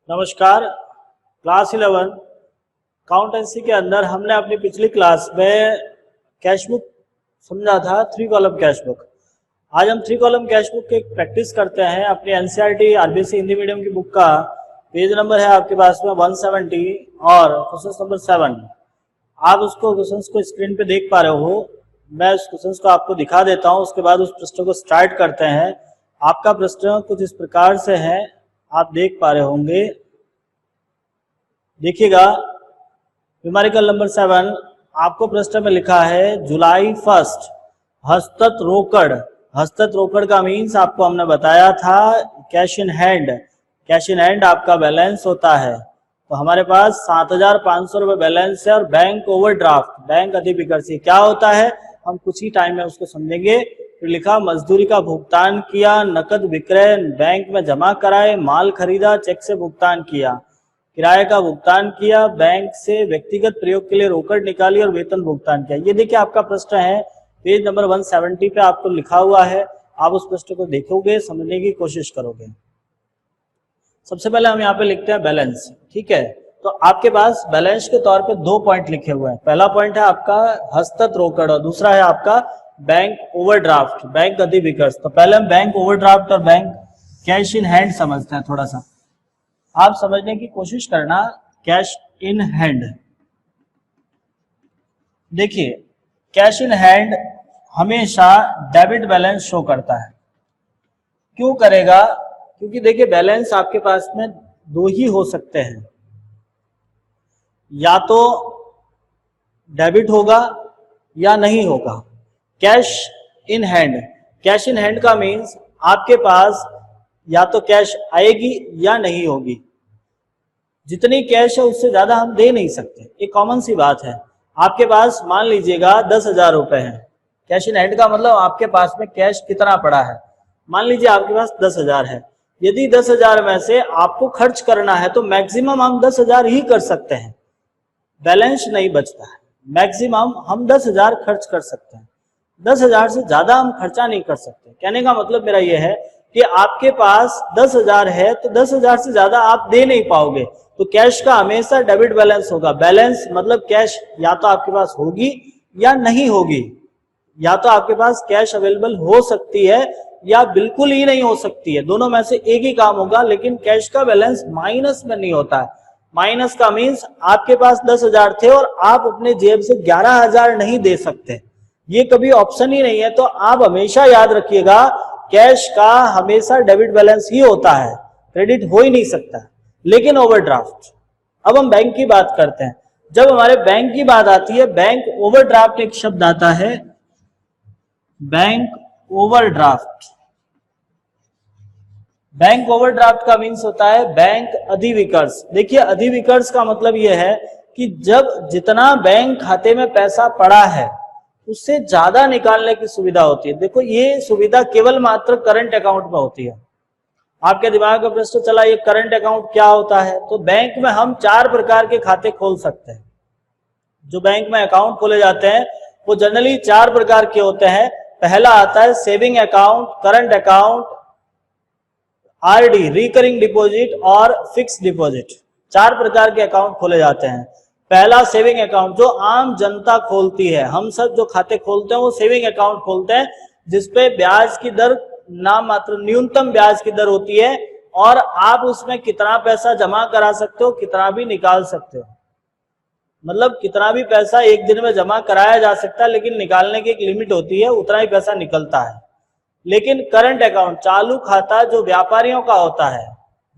नमस्कार। Class 11 accountancy के अंदर हमने अपनी पिछली क्लास में कैश बुक समझा था, 3 कॉलम कैश बुक। आज हम 3 कॉलम कैश बुक की प्रैक्टिस करते हैं। अपनी एनसीईआरटी आरबीसी हिंदी मीडियम की बुक का पेज नंबर है आपके पास में 170 और क्वेश्चन नंबर 7। आप उसको क्वेश्चन को स्क्रीन पे देख पा रहे हो। मैं उस क्वेश्चन को आपको दिखा देता हूँ, उसके बाद उस प्रश्न को स्टार्ट करते हैं। आपका प्रश्न कुछ इस प्रकार से है, आप देख पा रहे होंगे। देखिएगा, न्यूमेरिकल नंबर 7 आपको प्रश्न में लिखा है जुलाई 1 हस्तत रोकड़। हस्तत रोकड़ का मीन्स आपको हमने बताया था cash in hand. Cash in hand आपका बैलेंस होता है। तो हमारे पास 7,500 रुपये बैलेंस है और बैंक ओवरड्राफ्ट, बैंक अधिविकर्षी क्या होता है हम कुछ ही टाइम में उसको समझेंगे। फिर लिखा मजदूरी का भुगतान किया, नकद विक्रय बैंक में जमा कराए, माल खरीदा, चेक से भुगतान किया, किराए का भुगतान किया, बैंक से व्यक्तिगत प्रयोग के लिए रोकड़ निकाली और वेतन भुगतान किया। ये देखिए आपका प्रश्न है, पेज नंबर 170 पे आपको लिखा हुआ है। आप उस प्रश्न को देखोगे, समझने की कोशिश करोगे। सबसे पहले हम यहाँ पे लिखते हैं बैलेंस, ठीक है। तो आपके पास बैलेंस के तौर पे 2 पॉइंट लिखे हुए हैं। पहला पॉइंट है आपका हस्तत रोकड़ और दूसरा है आपका बैंक ओवरड्राफ्ट, बैंक अधिविकर्ष। तो पहले हम बैंक ओवरड्राफ्ट और बैंक कैश इन हैंड समझते हैं। थोड़ा सा आप समझने की कोशिश करना। कैश इन हैंड, देखिए कैश इन हैंड हमेशा डेबिट बैलेंस शो करता है। क्यों करेगा? क्योंकि देखिए बैलेंस आपके पास में 2 ही हो सकते हैं, या तो डेबिट होगा या नहीं होगा। Cash in hand, cash in hand का मीन्स आपके पास या तो कैश आएगी या नहीं होगी। जितनी कैश है उससे ज्यादा हम दे नहीं सकते, ये कॉमन सी बात है। आपके पास मान लीजिएगा 10,000 रुपए हैं। कैश इन हैंड का मतलब आपके पास में कैश कितना पड़ा है। मान लीजिए आपके पास 10,000 है। यदि 10,000 में से आपको खर्च करना है तो मैक्सिमम हम 10,000 ही कर सकते हैं, बैलेंस नहीं बचता है। मैक्सिमम हम 10,000 खर्च कर सकते हैं, 10,000 से ज्यादा हम खर्चा नहीं कर सकते। कहने का मतलब मेरा यह है कि आपके पास 10,000 है तो 10,000 से ज्यादा आप दे नहीं पाओगे। तो कैश का हमेशा डेबिट बैलेंस होगा। बैलेंस मतलब कैश या तो आपके पास होगी या नहीं होगी। या तो आपके पास कैश अवेलेबल हो सकती है या बिल्कुल ही नहीं हो सकती है, दोनों में से एक ही काम होगा। लेकिन कैश का बैलेंस माइनस में नहीं होता है। माइनस का मीन्स आपके पास 10,000 थे और आप अपने जेब से 11,000 नहीं दे सकते, ये कभी ऑप्शन ही नहीं है। तो आप हमेशा याद रखिएगा कैश का हमेशा डेबिट बैलेंस ही होता है, क्रेडिट हो ही नहीं सकता। लेकिन ओवरड्राफ्ट, अब हम बैंक की बात करते हैं। जब हमारे बैंक की बात आती है, बैंक ओवरड्राफ्ट एक शब्द आता है, बैंक ओवरड्राफ्ट। बैंक ओवरड्राफ्ट का मीन्स होता है बैंक अधिविकर्ष। देखिए अधिविकर्ष का मतलब यह है कि जब जितना बैंक खाते में पैसा पड़ा है उससे ज्यादा निकालने की सुविधा होती है। देखो ये सुविधा केवल मात्र करंट अकाउंट में होती है। आपके दिमाग में प्रश्न चला ये करंट अकाउंट क्या होता है? तो बैंक में हम 4 प्रकार के खाते खोल सकते हैं। जो बैंक में अकाउंट खोले जाते हैं वो जनरली 4 प्रकार के होते हैं। पहला आता है saving account, current account, RD recurring deposit और फिक्स डिपॉजिट। 4 प्रकार के अकाउंट खोले जाते हैं। पहला सेविंग अकाउंट जो आम जनता खोलती है। हम सब जो खाते खोलते हैं वो सेविंग अकाउंट खोलते हैं, जिसपे ब्याज की दर नाम मात्र न्यूनतम ब्याज की दर होती है और आप उसमें कितना पैसा जमा करा सकते हो, कितना भी निकाल सकते हो। मतलब कितना भी पैसा एक दिन में जमा कराया जा सकता है, लेकिन निकालने की एक लिमिट होती है, उतना ही पैसा निकलता है। लेकिन करंट अकाउंट चालू खाता जो व्यापारियों का होता है,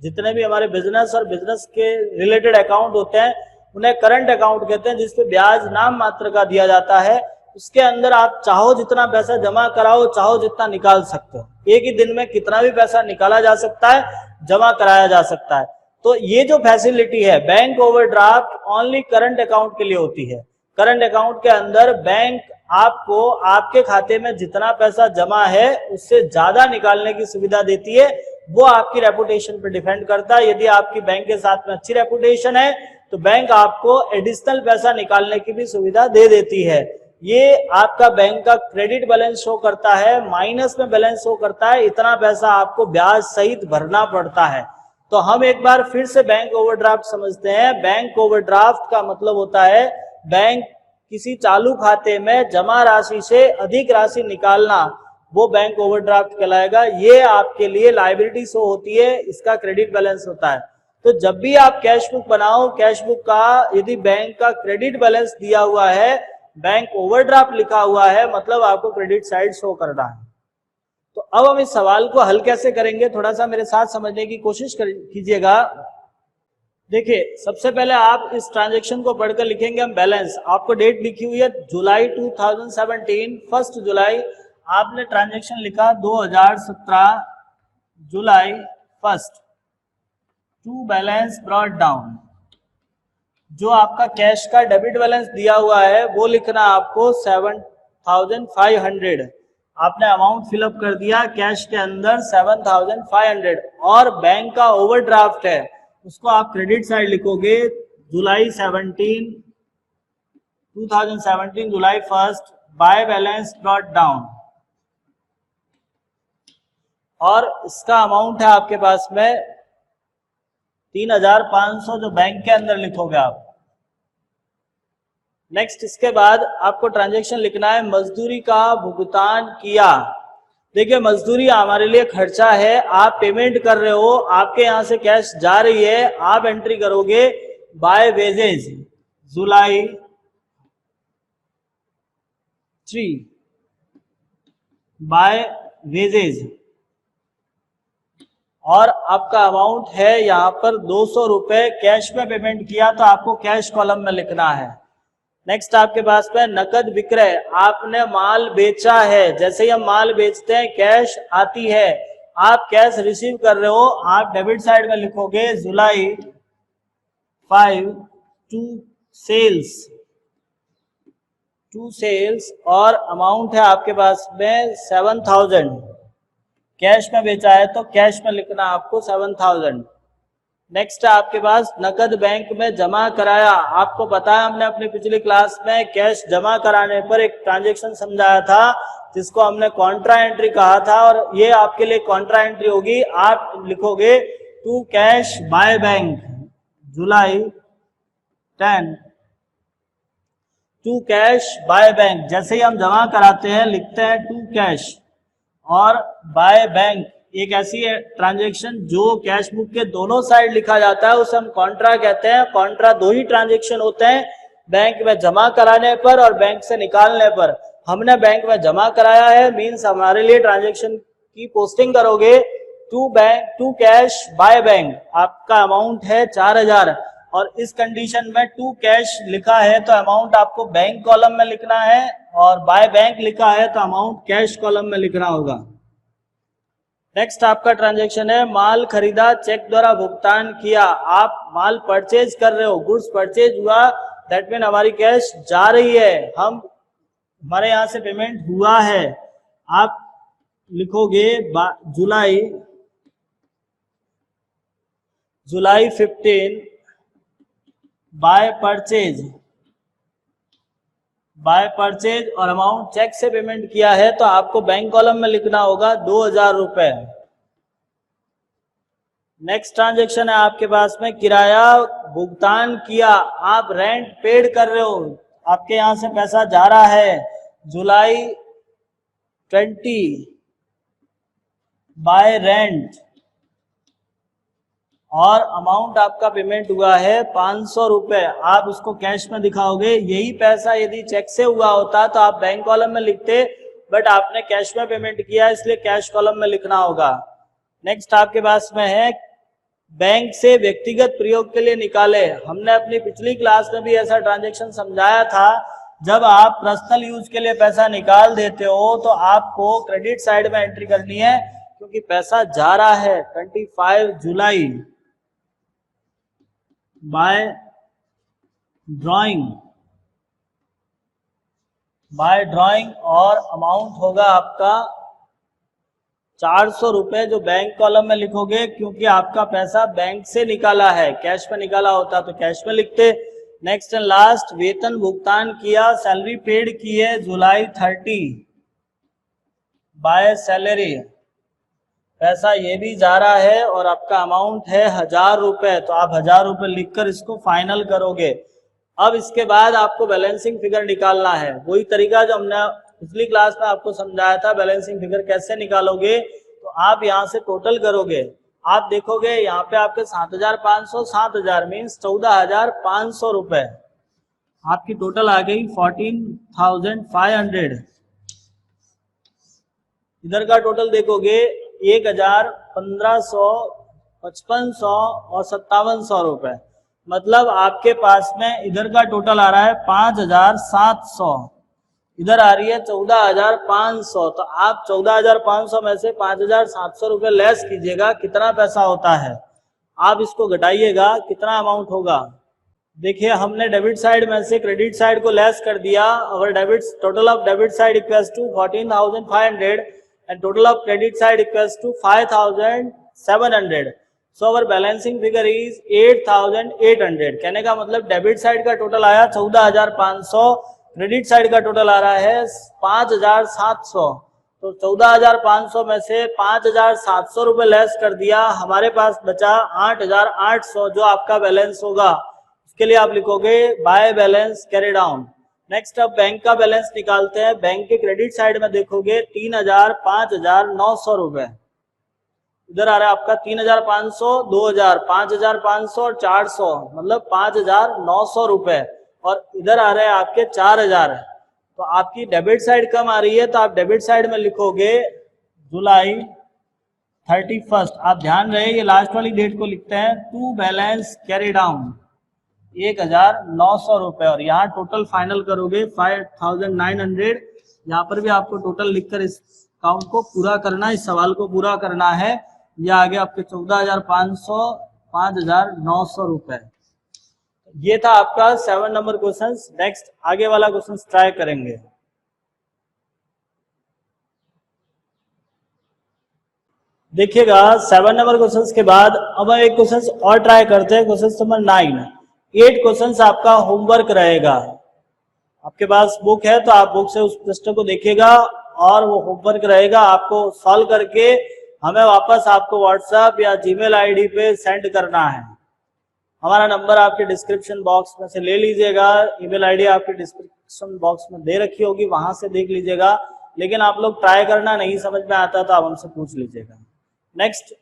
जितने भी हमारे बिजनेस और बिजनेस के रिलेटेड अकाउंट होते हैं उन्हें करंट अकाउंट कहते हैं, जिसपे ब्याज नाम मात्र का दिया जाता है। उसके अंदर आप चाहो जितना पैसा जमा कराओ, चाहो जितना निकाल सकते हो। एक ही दिन में कितना भी पैसा निकाला जा सकता है, जमा कराया जा सकता है। तो ये जो फैसिलिटी है bank overdraft only current account के लिए होती है। करंट अकाउंट के अंदर बैंक आपको आपके खाते में जितना पैसा जमा है उससे ज्यादा निकालने की सुविधा देती है। वो आपकी रेपुटेशन पर डिपेंड करता है। यदि आपकी बैंक के साथ में अच्छी रेपुटेशन है तो बैंक आपको एडिशनल पैसा निकालने की भी सुविधा दे देती है। ये आपका बैंक का क्रेडिट बैलेंस शो करता है, माइनस में बैलेंस शो करता है। इतना पैसा आपको ब्याज सहित भरना पड़ता है। तो हम एक बार फिर से बैंक ओवरड्राफ्ट समझते हैं। बैंक ओवरड्राफ्ट का मतलब होता है बैंक किसी चालू खाते में जमा राशि से अधिक राशि निकालना, वो बैंक ओवरड्राफ्ट कहलाएगा। ये आपके लिए लायबिलिटी शो होती है, इसका क्रेडिट बैलेंस होता है। तो जब भी आप कैश बुक बनाओ, कैश बुक का यदि बैंक का क्रेडिट बैलेंस दिया हुआ है, बैंक ओवरड्राफ्ट लिखा हुआ है, मतलब आपको क्रेडिट साइड शो करना है। तो अब हम इस सवाल को हल कैसे करेंगे, थोड़ा सा मेरे साथ समझने की कोशिश कीजिएगा। देखिए, सबसे पहले आप इस ट्रांजैक्शन को पढ़कर लिखेंगे हम बैलेंस। आपको डेट लिखी हुई है जुलाई 2017, 1 जुलाई आपने ट्रांजैक्शन लिखा 2017 जुलाई 1 टू बैलेंस ब्रॉट डाउन। जो आपका कैश का डेबिट बैलेंस दिया हुआ है वो लिखना आपको 7500। आपने अमाउंट फिलअप कर दिया कैश के अंदर 7500, और बैंक का ओवरड्राफ्ट है उसको आप क्रेडिट साइड लिखोगे जुलाई 2017 जुलाई 1 बाय बैलेंस ब्रॉट डाउन, और इसका अमाउंट है आपके पास में 3500 जो बैंक के अंदर लिखोगे आप। नेक्स्ट, इसके बाद आपको ट्रांजैक्शन लिखना है मजदूरी का भुगतान किया। देखिए, मजदूरी हमारे लिए खर्चा है, आप पेमेंट कर रहे हो, आपके यहां से कैश जा रही है, आप एंट्री करोगे बाय वेजेज जुलाई 3 बाय वेजेज, और आपका अमाउंट है यहाँ पर 200 रुपए कैश में पेमेंट किया, तो आपको कैश कॉलम में लिखना है। नेक्स्ट आपके पास में नकद विक्रय, आपने माल बेचा है। जैसे ही हम माल बेचते हैं कैश आती है, आप कैश रिसीव कर रहे हो, आप डेबिट साइड में लिखोगे जुलाई 5 टू सेल्स, और अमाउंट है आपके पास में 7000। कैश में बेचा है तो कैश में लिखना आपको 7000। नेक्स्ट है आपके पास नकद बैंक में जमा कराया। आपको पता है हमने अपनी पिछली क्लास में कैश जमा कराने पर एक ट्रांजैक्शन समझाया था जिसको हमने कॉन्ट्रा एंट्री कहा था, और ये आपके लिए कॉन्ट्रा एंट्री होगी। आप लिखोगे to cash by bank July 10 to cash by bank. जैसे ही हम जमा कराते हैं लिखते हैं टू कैश, और बाय बैंक एक ऐसी ट्रांजैक्शन जो कैश बुक के दोनों साइड लिखा जाता है उसे हम कॉन्ट्रा कहते हैं। कॉन्ट्रा दो ही ट्रांजैक्शन होते हैं, बैंक में जमा कराने पर और बैंक से निकालने पर। हमने बैंक में जमा कराया है, मींस हमारे लिए ट्रांजैक्शन की पोस्टिंग करोगे टू कैश बाय बैंक। आपका अमाउंट है 4000, और इस कंडीशन में टू कैश लिखा है तो अमाउंट आपको बैंक कॉलम में लिखना है, और बाय बैंक लिखा है तो अमाउंट कैश कॉलम में लिखना होगा। नेक्स्ट आपका ट्रांजैक्शन है माल खरीदा चेक द्वारा भुगतान किया। आप माल परचेज कर रहे हो, गुड्स परचेज हुआ, दैट मीन हमारी कैश जा रही है, हमारे यहां से पेमेंट हुआ है। आप लिखोगे जुलाई 15 बाय परचेज, और अमाउंट चेक से पेमेंट किया है तो आपको बैंक कॉलम में लिखना होगा 2000 रुपए। नेक्स्ट ट्रांजैक्शन है आपके पास में किराया भुगतान किया। आप रेंट पेड कर रहे हो, आपके यहां से पैसा जा रहा है जुलाई 20 बाय रेंट, और अमाउंट आपका पेमेंट हुआ है 500 रुपए। आप उसको कैश में दिखाओगे। यही पैसा यदि चेक से हुआ होता तो आप बैंक कॉलम में लिखते, बट आपने कैश में पेमेंट किया इसलिए कैश कॉलम में लिखना होगा। नेक्स्ट आपके पास में है बैंक से व्यक्तिगत प्रयोग के लिए निकाले। हमने अपनी पिछली क्लास में भी ऐसा ट्रांजैक्शन समझाया था। जब आप पर्सनल यूज के लिए पैसा निकाल देते हो तो आपको क्रेडिट साइड में एंट्री करनी है, क्योंकि पैसा जा रहा है 25 जुलाई बाय ड्राइंग, और अमाउंट होगा आपका 400 रुपए, जो बैंक कॉलम में लिखोगे क्योंकि आपका पैसा बैंक से निकाला है। कैश में निकाला होता तो कैश में लिखते। नेक्स्ट एंड लास्ट, वेतन भुगतान किया, सैलरी पेड की है जुलाई 30 बाय सैलरी, पैसा ये भी जा रहा है और आपका अमाउंट है 1000 रुपए, तो आप 1000 रुपए लिखकर इसको फाइनल करोगे। अब इसके बाद आपको बैलेंसिंग फिगर निकालना है, वही तरीका जो हमने पिछली क्लास में आपको समझाया था। बैलेंसिंग फिगर कैसे निकालोगे, तो आप यहाँ से टोटल करोगे, आप देखोगे यहाँ पे आपके 7500, 7000 मीन्स 14500 रुपए, आपकी टोटल आ गई 14500। इधर का टोटल देखोगे 1000, 1500, 5500 और 5700 रुपए, मतलब आपके पास में इधर का टोटल आ रहा है 5700, इधर आ रही है 14500। तो आप 14500 में से 5700 रुपए लेस कीजिएगा, कितना पैसा होता है आप इसको घटाइएगा, कितना अमाउंट होगा। देखिए हमने डेबिट साइड में से क्रेडिट साइड को लेस कर दिया, और debit total of debit side equals to 14500 and total of credit side equals to 5700. So our balancing figure is 8800। कहने का मतलब डेबिट साइड का टोटल आया 14500, क्रेडिट साइड का टोटल आ रहा है 5700। तो 14500 में से 5700 रुपए लेस कर दिया, हमारे पास बचा 8800, जो आपका बैलेंस होगा। इसके लिए आप लिखोगे by balance carry down. Next अब बैंक का बैलेंस निकालते हैं। बैंक के क्रेडिट साइड में देखोगे 3000, 5000, 900 रुपए, इधर आ रहा है आपका 3500, 2000, 5500 और 400, मतलब 5900 रुपए, और इधर आ रहे हैं आपके 4000। तो आपकी डेबिट साइड कम आ रही है, तो आप डेबिट साइड में लिखोगे जुलाई 31। आप ध्यान रहे ये लास्ट वाली डेट को लिखते हैं, टू बैलेंस कैरी डाउन 1900 रुपए, और यहाँ टोटल फाइनल करोगे 5900। यहाँ पर भी आपको टोटल लिखकर इस काउंट को पूरा करना, इस सवाल को पूरा करना है। ये आगे आपके 14500, 5900 रुपए। ये था आपका 7 नंबर क्वेश्चन। नेक्स्ट आगे वाला क्वेश्चन ट्राई करेंगे। देखिएगा 7 नंबर क्वेश्चन के बाद अब हम एक क्वेश्चन और ट्राई करते हैं, क्वेश्चन नंबर 9। 8 क्वेश्चंस आपका होमवर्क रहेगा। आपके पास बुक है तो आप बुक से उस प्रश्न को देखिएगा, और वो होमवर्क रहेगा, आपको सॉल्व करके हमें वापस आपको व्हाट्सएप या जीमेल आईडी पे सेंड करना है। हमारा नंबर आपके डिस्क्रिप्शन बॉक्स में से ले लीजिएगा, ईमेल आईडी आपके डिस्क्रिप्शन बॉक्स में दे रखी होगी, वहां से देख लीजिएगा। लेकिन आप लोग ट्राई करना, नहीं समझ में आता तो आप हमसे पूछ लीजिएगा। नेक्स्ट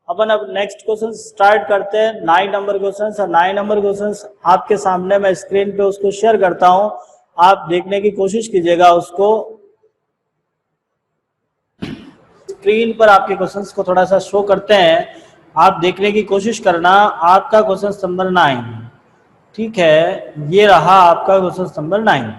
अपन अब नेक्स्ट क्वेश्चन स्टार्ट करते हैं, 9 नंबर क्वेश्चन। और 9 नंबर क्वेश्चन आपके सामने मैं स्क्रीन पे उसको शेयर करता हूं, आप देखने की कोशिश कीजिएगा उसको। स्क्रीन पर आपके क्वेश्चंस को थोड़ा सा शो करते हैं, आप देखने की कोशिश करना। आपका क्वेश्चन नंबर 9, ठीक है, ये रहा आपका क्वेश्चन नंबर 9।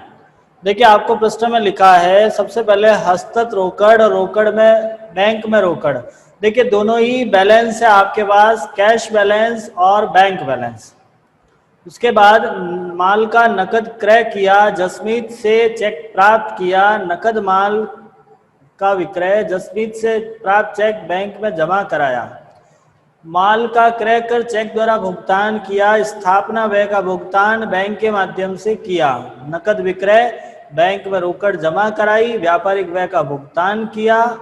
देखिए आपको प्रश्न में लिखा है, सबसे पहले हस्तगत रोकड़ और रोकड़ में बैंक में रोकड़। देखिए दोनों ही बैलेंस है आपके पास, कैश बैलेंस और बैंक बैलेंस। उसके बाद माल का नकद क्रय किया, जसमीत से चेक प्राप्त किया, नकद माल का विक्रय, जसमीत से प्राप्त चेक बैंक में जमा कराया, माल का क्रय कर चेक द्वारा भुगतान किया, स्थापना व्यय का भुगतान बैंक के माध्यम से किया, नकद विक्रय बैंक में रोकड़ जमा कराई, व्यापारिक व्यय का भुगतान किया,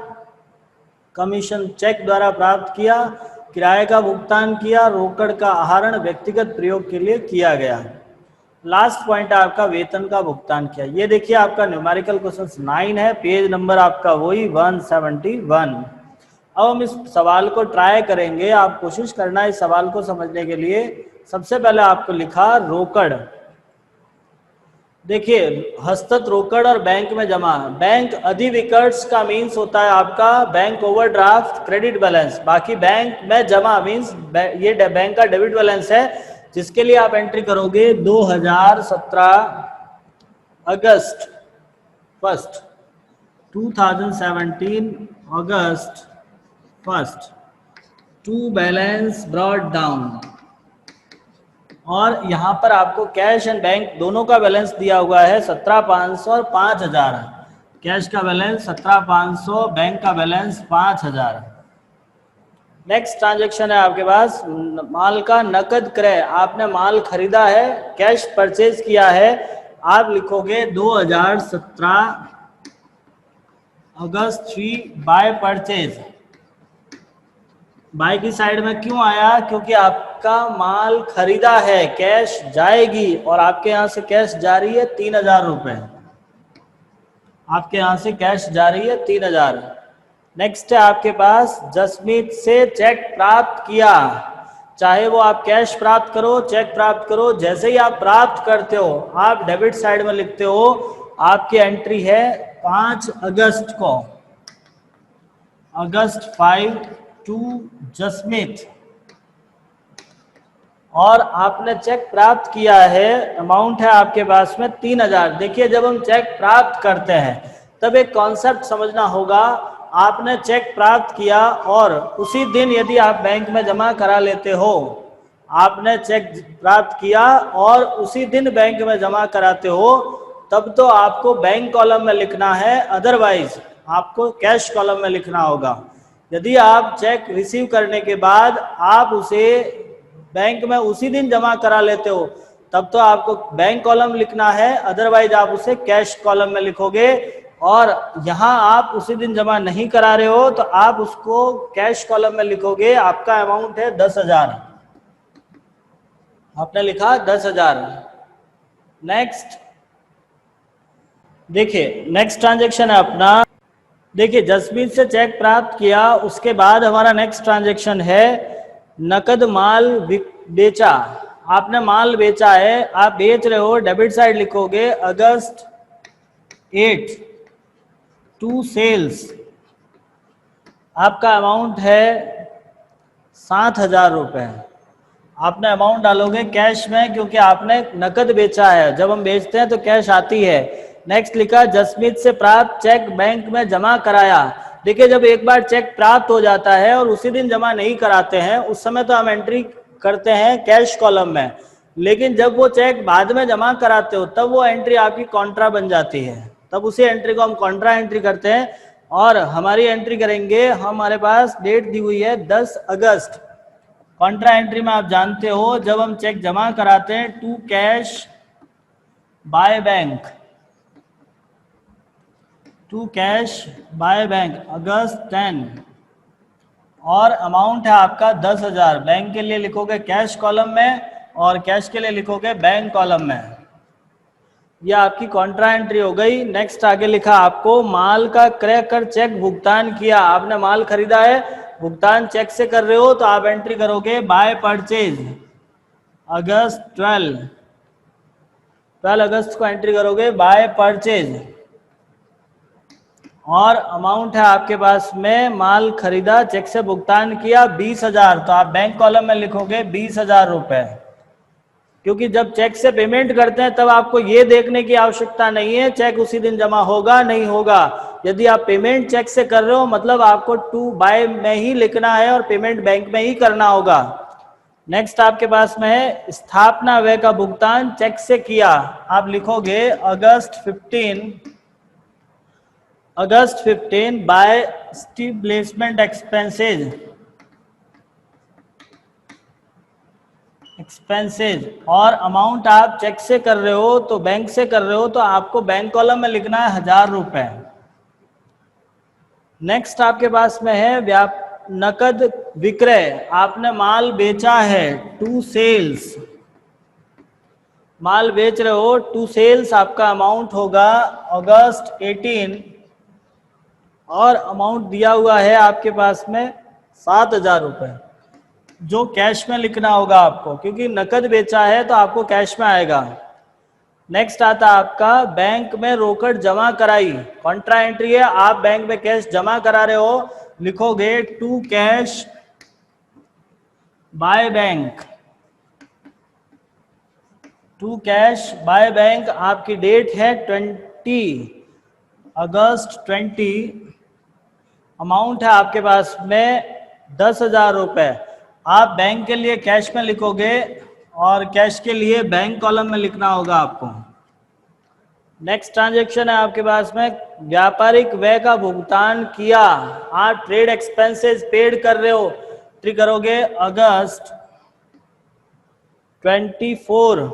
कमीशन चेक द्वारा प्राप्त किया, किराए का भुगतान किया, रोकड़ का आहरण व्यक्तिगत प्रयोग के लिए किया गया। लास्ट पॉइंट है आपका वेतन का भुगतान किया। ये देखिए आपका न्यूमेरिकल क्वेश्चन 9 है, पेज नंबर आपका वही 171। अब हम इस सवाल को ट्राई करेंगे, आप कोशिश करना इस सवाल को समझने के लिए। सबसे पहले आपको लिखा रोकड़। देखिए हस्तगत रोकड़ और बैंक में जमा, बैंक अधिविकर्ष का मीन्स होता है आपका बैंक ओवरड्राफ्ट क्रेडिट बैलेंस, बाकी बैंक में जमा मीन्स ये बैंक का डेबिट बैलेंस है, जिसके लिए आप एंट्री करोगे 2017 अगस्त 1, 2017 अगस्त 1 टू बैलेंस ब्रॉट डाउन। और यहाँ पर आपको कैश एंड बैंक दोनों का बैलेंस दिया हुआ है 17,500 और 5,000। कैश का बैलेंस 17,500, बैंक का बैलेंस 5,000। नेक्स्ट ट्रांजैक्शन है आपके पास माल का नकद क्रय, आपने माल खरीदा है, कैश परचेज किया है, आप लिखोगे 2017 अगस्त 3 बाय परचेज। बाय की साइड में क्यों आया? क्योंकि आपका माल खरीदा है, कैश जाएगी और आपके यहाँ से कैश जा रही है 3,000 रुपए। आपके यहाँ से कैश जा रही है 3,000। नेक्स्ट है आपके पास, जसमीत से चेक प्राप्त किया। चाहे वो आप कैश प्राप्त करो, चेक प्राप्त करो, जैसे ही आप प्राप्त करते हो आप डेबिट साइड में लिखते हो आपकी एंट्री है 5 अगस्त को, अगस्त 5 टू जसमीत, और आपने चेक प्राप्त किया है, अमाउंट है आपके पास में 3,000। देखिए जब हम चेक प्राप्त करते हैं तब एक कॉन्सेप्ट समझना होगा। आपने चेक प्राप्त किया और उसी दिन यदि आप बैंक में जमा करा लेते हो, आपने चेक प्राप्त किया और उसी दिन बैंक में जमा कराते हो, तब तो आपको बैंक कॉलम में लिखना है, अदरवाइज आपको कैश कॉलम में लिखना होगा। यदि आप चेक रिसीव करने के बाद आप उसे बैंक में उसी दिन जमा करा लेते हो, तब तो आपको बैंक कॉलम लिखना है, अदरवाइज आप उसे कैश कॉलम में लिखोगे। और यहां आप उसी दिन जमा नहीं करा रहे हो तो आप उसको कैश कॉलम में लिखोगे। आपका अमाउंट है 10,000, आपने लिखा 10,000। नेक्स्ट देखिए, नेक्स्ट ट्रांजेक्शन है अपना। देखिए जसमीत से चेक प्राप्त किया, उसके बाद हमारा नेक्स्ट ट्रांजेक्शन है नकद माल बेचा। आपने माल बेचा है, आप बेच रहे हो, डेबिट साइड लिखोगे अगस्त 8 टू सेल्स। आपका अमाउंट है 7,000 रुपए। आपने अमाउंट डालोगे कैश में, क्योंकि आपने नकद बेचा है, जब हम बेचते हैं तो कैश आती है। नेक्स्ट लिखा जसमीत से प्राप्त चेक बैंक में जमा कराया। देखिए जब एक बार चेक प्राप्त हो जाता है और उसी दिन जमा नहीं कराते हैं, उस समय तो हम एंट्री करते हैं कैश कॉलम में, लेकिन जब वो चेक बाद में जमा कराते हो तब वो एंट्री आपकी कॉन्ट्रा बन जाती है, तब उसी एंट्री को हम कॉन्ट्रा एंट्री करते हैं। और हमारी एंट्री करेंगे, हमारे पास डेट दी हुई है 10 अगस्त। कॉन्ट्रा एंट्री में आप जानते हो जब हम चेक जमा कराते हैं to cash by bank, to cash by bank अगस्त 10, और अमाउंट है आपका 10,000। बैंक के लिए लिखोगे कैश कॉलम में और कैश के लिए लिखोगे बैंक कॉलम में। यह आपकी कॉन्ट्रा एंट्री हो गई। नेक्स्ट आगे लिखा आपको माल का क्रय कर चेक भुगतान किया। आपने माल खरीदा है, भुगतान चेक से कर रहे हो, तो आप एंट्री करोगे बाय परचेज अगस्त 12 अगस्त को एंट्री करोगे बाय परचेज, और अमाउंट है आपके पास में माल खरीदा, चेक से भुगतान किया 20,000, तो आप बैंक कॉलम में लिखोगे 20,000 रुपए। क्योंकि जब चेक से पेमेंट करते हैं तब आपको ये देखने की आवश्यकता नहीं है चेक उसी दिन जमा होगा नहीं होगा। यदि आप पेमेंट चेक से कर रहे हो मतलब आपको टू बाय में ही लिखना है और पेमेंट बैंक में ही करना होगा। नेक्स्ट आपके पास में है स्थापना व्यय का भुगतान चेक से किया। आप लिखोगे अगस्त 15 बाय स्टेब्लिशमेंट एक्सपेंसेज और अमाउंट आप चेक से कर रहे हो तो बैंक से कर रहे हो तो आपको बैंक कॉलम में लिखना है 1,000 रुपए। नेक्स्ट आपके पास में है नकद विक्रय। आपने माल बेचा है टू सेल्स, माल बेच रहे हो टू सेल्स, आपका अमाउंट होगा अगस्त 18, और अमाउंट दिया हुआ है आपके पास में 7,000 रुपए, जो कैश में लिखना होगा आपको, क्योंकि नकद बेचा है तो आपको कैश में आएगा। नेक्स्ट आता आपका बैंक में रोकड़ जमा कराई। कॉन्ट्रा एंट्री है, आप बैंक में कैश जमा करा रहे हो, लिखोगे to cash by bank, to cash by bank. आपकी डेट है 20 अगस्त 20, अमाउंट है आपके पास में 10,000 रुपए। आप बैंक के लिए कैश में लिखोगे और कैश के लिए बैंक कॉलम में लिखना होगा आपको। नेक्स्ट ट्रांजैक्शन है आपके पास में व्यापारिक व्यय का भुगतान किया। आप ट्रेड एक्सपेंसेस पेड कर रहे हो, एंट्री करोगे August 24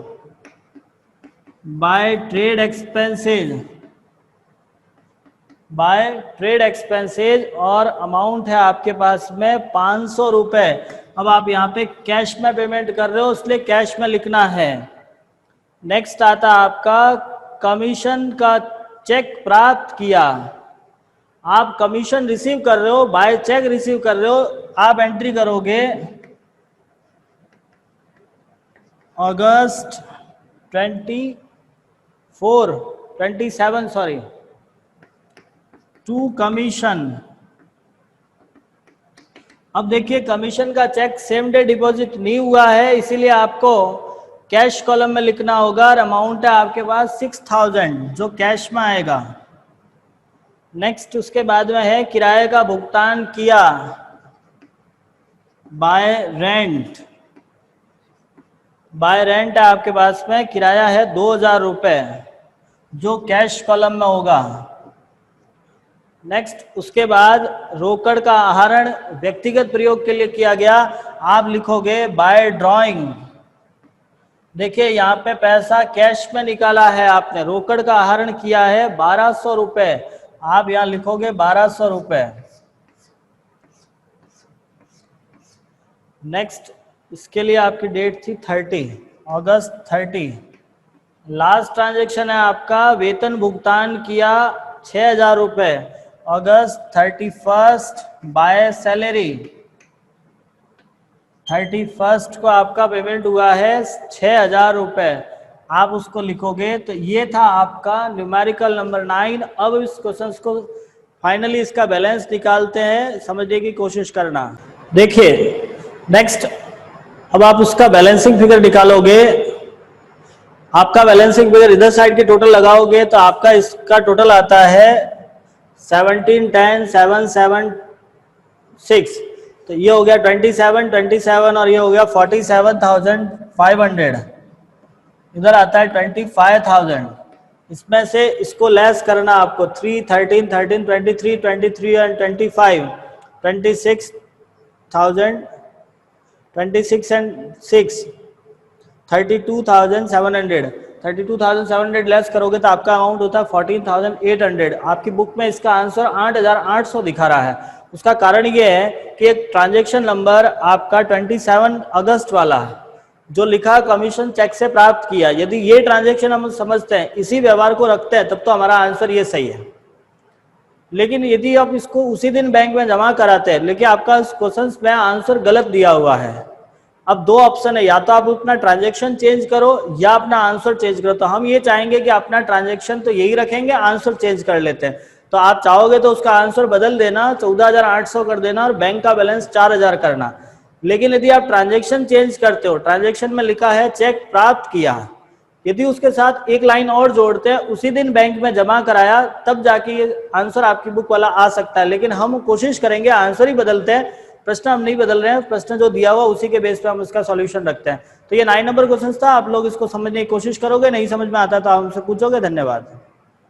by trade expenses by trade expenses और अमाउंट है आपके पास में 500 रुपए। अब आप यहाँ पे कैश में पेमेंट कर रहे हो इसलिए कैश में लिखना है। नेक्स्ट आता आपका कमीशन का चेक प्राप्त किया। आप कमीशन रिसीव कर रहे हो, बाय चेक रिसीव कर रहे हो, आप एंट्री करोगे अगस्त 27 सॉरी टू कमीशन। अब देखिए कमीशन का चेक सेम डे डिपॉजिट नहीं हुआ है, इसीलिए आपको कैश कॉलम में लिखना होगा और अमाउंट है आपके पास 6000 जो कैश में आएगा। नेक्स्ट उसके बाद में है किराए का भुगतान किया बाय रेंट। बाय रेंट है आपके पास में, किराया है 2000 रुपए जो कैश कॉलम में होगा। नेक्स्ट उसके बाद रोकड़ का आहरण व्यक्तिगत प्रयोग के लिए किया गया, आप लिखोगे बाय ड्राइंग। देखिए यहाँ पे पैसा कैश में निकाला है आपने, रोकड़ का आहरण किया है 1200 रुपए, आप यहाँ लिखोगे 1200 रुपए। नेक्स्ट इसके लिए आपकी डेट थी 30 अगस्त 30। लास्ट ट्रांजैक्शन है आपका वेतन भुगतान किया 6000 रुपए अगस्त 31 बाय सैलरी। 31 को आपका पेमेंट हुआ है 6000 रुपए, आप उसको लिखोगे। तो ये था आपका न्यूमेरिकल नंबर 9। अब इस क्वेश्चन को फाइनली इसका बैलेंस निकालते हैं, समझने की कोशिश करना। देखिए नेक्स्ट अब आप उसका बैलेंसिंग फिगर निकालोगे। आपका बैलेंसिंग फिगर इधर साइड के टोटल लगाओगे तो आपका इसका टोटल आता है 1710 776। तो ये हो गया 27 और ये हो गया 47,500। इधर आता है 25,000। इसमें से इसको लेस करना आपको 3 13 13 23 23 एंड 25 26,000 26 एंड 6 32,700। 32,700 लेस करोगे तो आपका अमाउंट होता है 14,800। आपकी बुक में इसका आंसर 8,800 दिखा रहा है। उसका कारण ये है कि एक ट्रांजैक्शन नंबर आपका 27 अगस्त वाला जो लिखा कमीशन चेक से प्राप्त किया, यदि ये ट्रांजैक्शन हम समझते हैं, इसी व्यवहार को रखते हैं, तब तो हमारा आंसर ये सही है। लेकिन यदि आप इसको उसी दिन बैंक में जमा कराते हैं, लेकिन आपका क्वेश्चन में आंसर गलत दिया हुआ है। अब दो ऑप्शन है, या तो आप अपना ट्रांजैक्शन चेंज करो या अपना आंसर चेंज करो। तो हम ये चाहेंगे कि अपना ट्रांजैक्शन तो यही रखेंगे, आंसर चेंज कर लेते हैं। तो आप चाहोगे तो उसका आंसर बदल देना, 14,800 कर देना और बैंक का बैलेंस 4,000 करना। लेकिन यदि आप ट्रांजैक्शन चेंज करते हो, ट्रांजैक्शन में लिखा है चेक प्राप्त किया, यदि उसके साथ एक लाइन और जोड़ते हैं उसी दिन बैंक में जमा कराया, तब जाके ये आंसर आपकी बुक वाला आ सकता है। लेकिन हम कोशिश करेंगे आंसर ही बदलते हैं, प्रश्न हम नहीं बदल रहे हैं। प्रश्न जो दिया हुआ उसी के बेस पे हम इसका सॉल्यूशन रखते हैं। तो ये 9 नंबर क्वेश्चन था, आप लोग इसको समझने की कोशिश करोगे, नहीं समझ में आता तो आप हमसे पूछोगे। धन्यवाद।